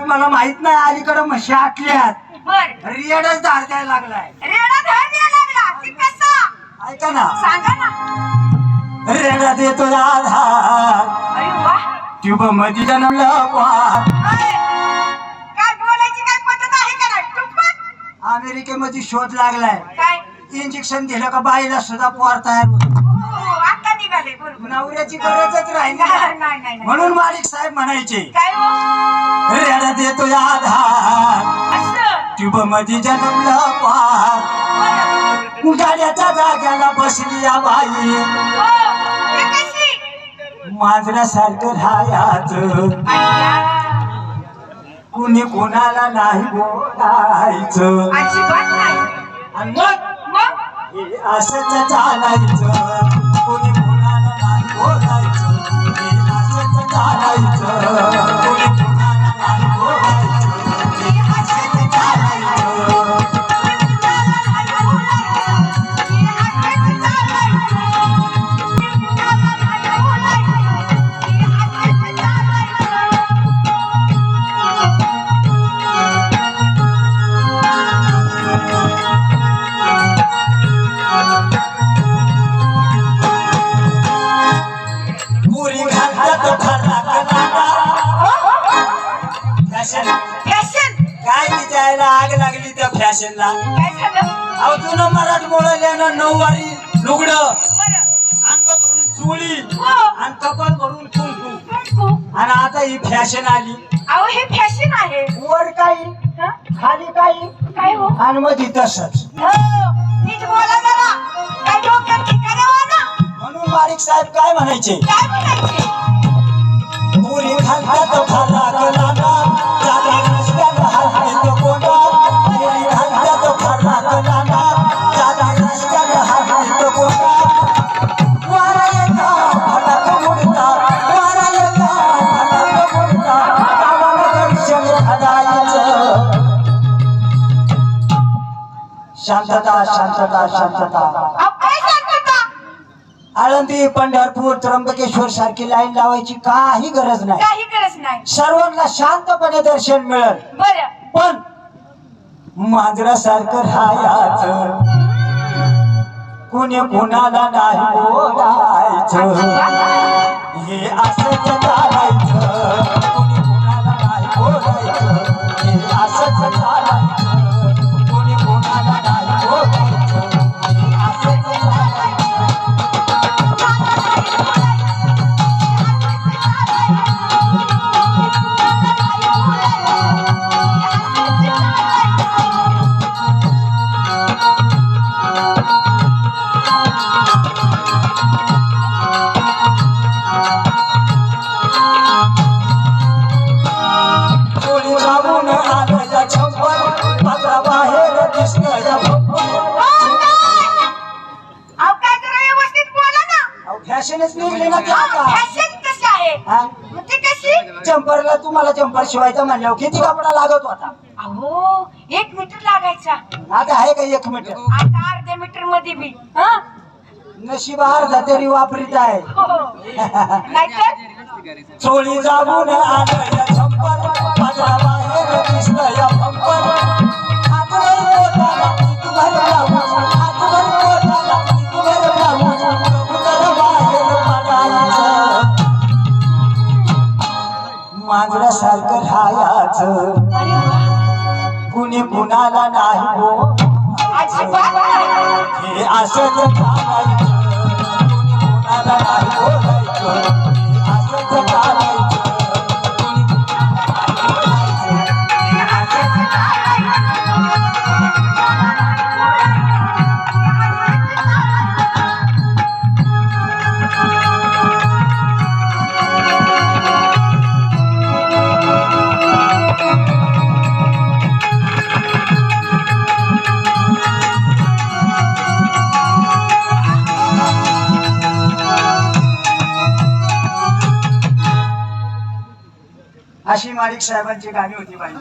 मला माहित नाही अलीकडे म्हशी आटल्यात बर रेडच धार द्यायला लागलाय रेडा धर द्यायला लागला ती कसा ऐका ना सांगा ना रेडा देतो आधार अरे वा ट्यूब मध्ये जन्मलं वार काय बोलायची काय पद्धत आहे का ना टुप्पट अमेरिकेमध्ये शोध लागलाय काय इंजेक्शन दिलं का बाईला सुद्धा पोर तयार होतो आता निघाले बरोबर नवऱ्याची गरजच राहिली नाही नाही नाही म्हणून मालिक साहेब म्हणायचे काय हो रेडा देतो आधार असं ट्यूब मध्ये जन्मलं वार गाड्याच्या जाग्याला बसली या बाई हो ते कशी मांजरासारखं राहायचं कुणी कोणाला नाही बोलायचं अजिबात नाही आणि मग मग हे असंच चालायचं कुणी कोणाला नाही बोलायचं हे असंच चालायचं कुणी कोणाला नाही बोलायचं हे असंच चालायचं पुरी घालतात फराक फॅशन फॅशन काय विचारायला आग लागली त्या फॅशनला काय झालं अहो जुनं मराठमोळ्यानं नऊवारी लुगडं बरं अंग भरून चोळी हो आणि कपाल भरून कुंकू कुंकू. आणि आता ही फॅशन आली अहो हे फॅशन आहे वर काही हं? खाली काही काय हो आणि मग तसंच हो नीट बोला जरा काय डोक्यात ठिकाणी हो ना म्हणून मालिक साहेब काय म्हणायचे काय म्हणायचे पुरी घालतात फराक लागा जागा रस्त्याला हात कोंडा पुरी घालतात फराक लागा जागा रस्त्याला हात कोंडा वारा येता फटाक उडता वारा येता फटाक उडता गावाला दर्शन घडायचं शांतता शांतता शांतता अहो काय सांगता आळंदी पंढरपूर त्र्यंबकेश्वर सारखी लाईन लावायची काही गरज नाही काही गरज नाही सर्वांना शांतपणे दर्शन मिळेल बरं पण मांजरासारखं राहायचं कुणी कुणाला नाही बोलायचं हे असंच चालायचं कुणी कुणाला नाही बोलायचं हे असंच चालायचं कुणी कुणाला नाही बोलायचं हे असंच चालायचं चोळी जाऊन आलं या छप्पर पत्रा बाहेर दिसलं या भप्पर अहो काय जरा व्यवस्थित बोला ना अहो फॅशनच निघली ना ती आता फॅशन कशी आहे हा? मग ते कशी जम्परला तुम्हाला जम्पर शिवायचा म्हणल्यावर किती कपडा लागत होता अहो 1 मीटर लागायचा आता आहे का 1 मीटर आता अर्ध्या मीटर मध्ये बी हं? नशीब अर्धा तरी वापरीत आहे हो. नाहीतर चोळी जाऊन आलं या छप्पर पत्रा बाहेर दिसलं या भप्पर हातभर पोटाला इथभर ब्लाऊज हातभर पोटाला इथभर ब्लाऊज कबूतर बाहेर पडायचं मांजरासारखं राहायचं अरे वा. कुणी कुणाला नाही बोलायचं अजिबात नाही. हे असंच चालायचं कुणी कुणाला नाही बोलायचं हे असंच चालायचं कुणी कुणाला नाही बोलायचं हे असंच चालायचं अशी मालिक साहेबांची गाणी होती बाई.